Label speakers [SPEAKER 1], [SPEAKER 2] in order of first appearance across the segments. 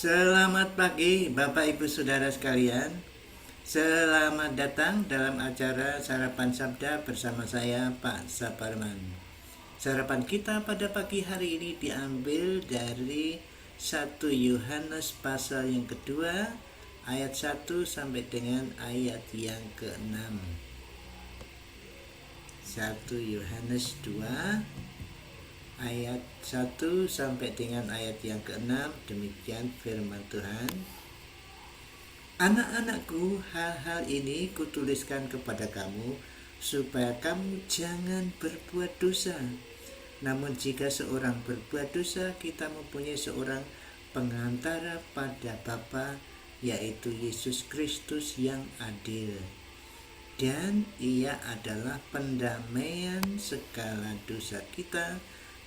[SPEAKER 1] Selamat pagi Bapak Ibu Saudara sekalian. Selamat datang dalam acara Sarapan Sabda bersama saya Pak Saparman. Sarapan kita pada pagi hari ini diambil dari 1 Yohanes pasal yang kedua ayat 1 sampai dengan ayat yang ke-6. 1 Yohanes 2 ayat 1 sampai dengan ayat yang ke-6. Demikian firman Tuhan. Anak-anakku, hal-hal ini kutuliskan kepada kamu supaya kamu jangan berbuat dosa. Namun jika seorang berbuat dosa, kita mempunyai seorang pengantara pada Bapa, yaitu Yesus Kristus yang adil. Dan ia adalah pendamaian segala dosa kita,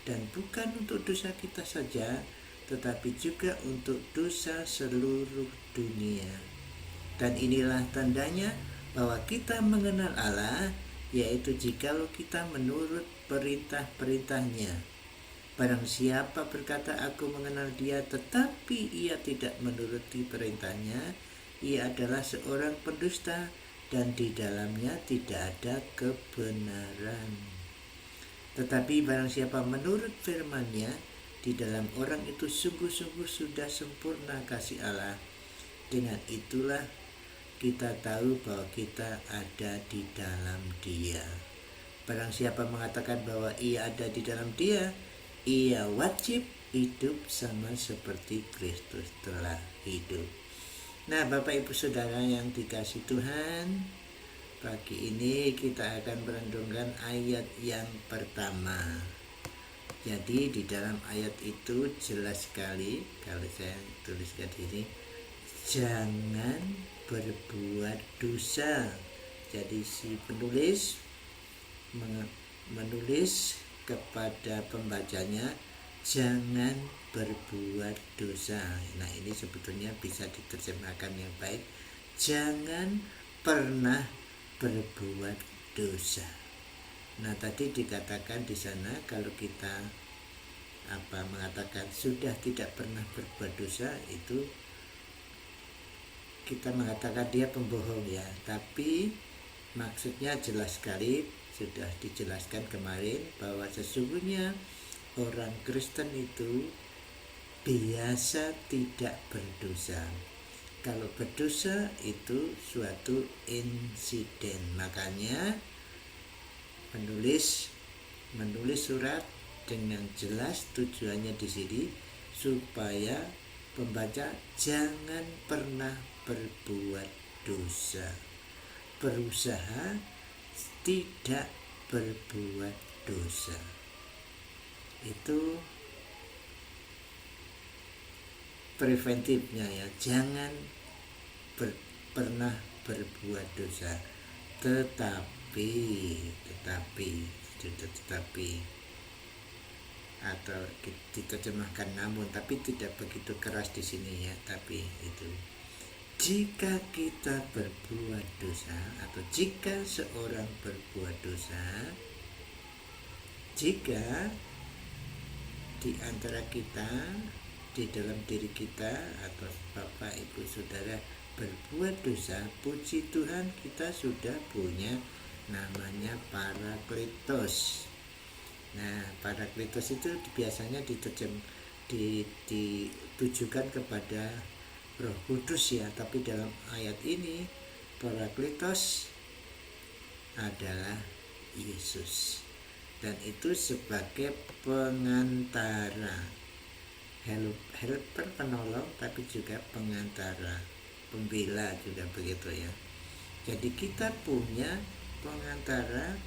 [SPEAKER 1] dan bukan untuk dosa kita saja, tetapi juga untuk dosa seluruh dunia. Dan inilah tandanya bahwa kita mengenal Allah, yaitu jikalau kita menurut perintah-perintahnya. Barang siapa berkata aku mengenal dia tetapi ia tidak menuruti perintahnya, ia adalah seorang pendusta dan di dalamnya tidak ada kebenaran. Tetapi barang siapa menurut firman-Nya, di dalam orang itu sungguh-sungguh sudah sempurna kasih Allah. Dengan itulah kita tahu bahwa kita ada di dalam Dia. Barang siapa mengatakan bahwa ia ada di dalam Dia, ia wajib hidup sama seperti Kristus telah hidup. Nah, Bapak Ibu Saudara yang dikasihi Tuhan, pagi ini kita akan merenungkan ayat yang pertama. Jadi di dalam ayat itu jelas sekali, kalau saya tuliskan ini, jangan berbuat dosa. Jadi si penulis menulis kepada pembacanya, jangan berbuat dosa. Nah, ini sebetulnya bisa diterjemahkan yang baik, jangan pernah berbuat dosa. Nah, tadi dikatakan di sana kalau kita mengatakan sudah tidak pernah berbuat dosa, itu kita mengatakan dia pembohong ya. Tapi maksudnya jelas sekali, sudah dijelaskan kemarin bahwa sesungguhnya orang Kristen itu biasa tidak berdosa. Kalau berdosa itu suatu insiden. Makanya penulis menulis surat dengan jelas tujuannya di sini supaya pembaca jangan pernah berbuat dosa. Berusaha tidak berbuat dosa. Itu preventifnya ya, jangan pernah berbuat dosa. Tetapi atau diterjemahkan namun, tapi tidak begitu keras di sini ya. Tapi itu jika kita berbuat dosa, atau jika seorang berbuat dosa, jika di antara kita, di dalam diri kita atau Bapak Ibu Saudara berbuat dosa, puji Tuhan kita sudah punya namanya Parakletos. Nah, Parakletos itu biasanya ditujukan kepada Roh Kudus ya, tapi dalam ayat ini Parakletos adalah Yesus, dan itu sebagai pengantara, helper, penolong, tapi juga pengantara, pembela juga begitu ya. Jadi kita punya pengantara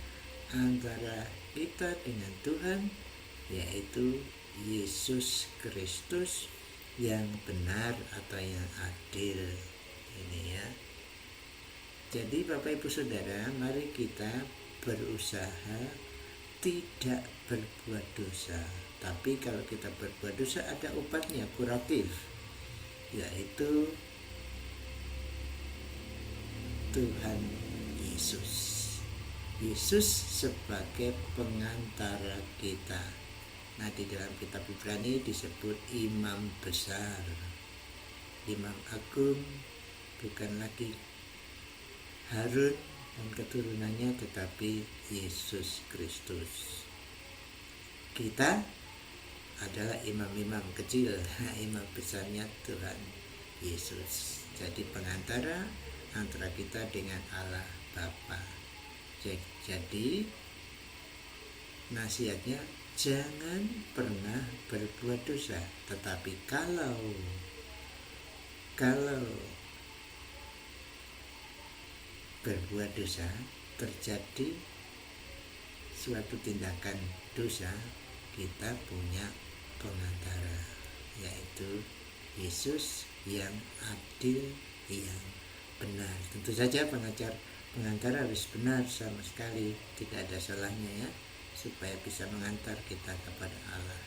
[SPEAKER 1] antara kita dengan Tuhan, yaitu Yesus Kristus yang benar atau yang adil ini ya. Jadi Bapak Ibu Saudara, mari kita berusaha tidak berbuat dosa. Tapi kalau kita berbuat dosa ada obatnya, kuratif, yaitu Tuhan Yesus. Yesus sebagai pengantara kita. Nah, di dalam kitab Ibrani disebut imam besar. Imam Agung, bukan lagi Harun dan keturunannya, tetapi Yesus Kristus. Kita adalah imam-imam kecil, imam besarnya Tuhan Yesus. Jadi pengantara antara kita dengan Allah Bapa. Jadi nasihatnya, jangan pernah berbuat dosa. Tetapi kalau berbuat dosa, terjadi suatu tindakan dosa, kita punya pengantara, yaitu Yesus yang adil, yang benar. Tentu saja pengantara harus benar sama sekali, tidak ada salahnya ya, supaya bisa mengantar kita kepada Allah.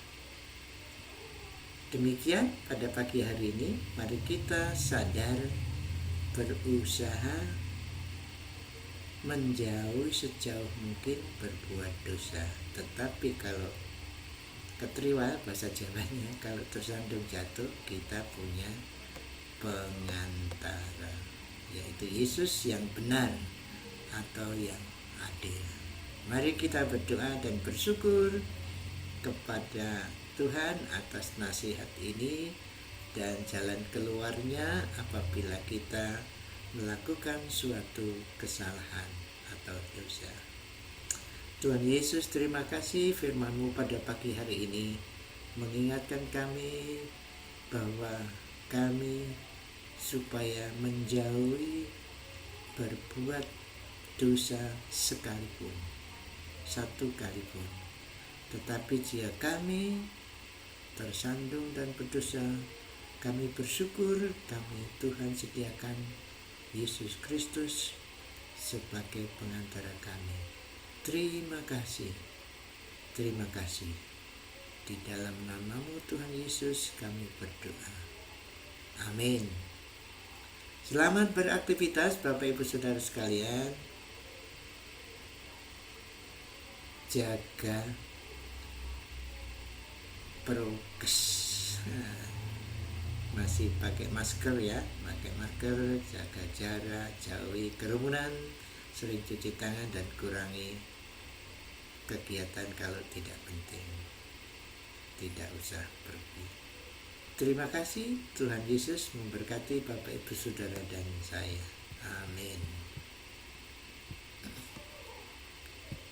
[SPEAKER 1] Demikian pada pagi hari ini, mari kita sadar, berusaha menjauhi sejauh mungkin berbuat dosa. Tetapi kalau keteriwal bahasa Jawanya, kalau tersandung jatuh, kita punya pengantara, yaitu Yesus yang benar atau yang adil. Mari kita berdoa dan bersyukur kepada Tuhan atas nasihat ini dan jalan keluarnya apabila kita melakukan suatu kesalahan atau dosa. Tuhan Yesus, terima kasih firman-Mu pada pagi hari ini mengingatkan kami bahwa kami supaya menjauhi berbuat dosa sekalipun, satu kalipun. Tetapi jika kami tersandung dan berdosa, kami bersyukur kami Tuhan sediakan Yesus Kristus sebagai pengantara kami. Terima kasih. Di dalam nama-Mu Tuhan Yesus kami berdoa. Amin. Selamat beraktivitas Bapak Ibu Saudara sekalian. Jaga prokes. Masih pakai masker ya, jaga jarak, jauhi kerumunan, sering cuci tangan dan kurangi kegiatan kalau tidak penting. Tidak usah pergi. Terima kasih, Tuhan Yesus memberkati Bapak Ibu Saudara dan saya. Amin.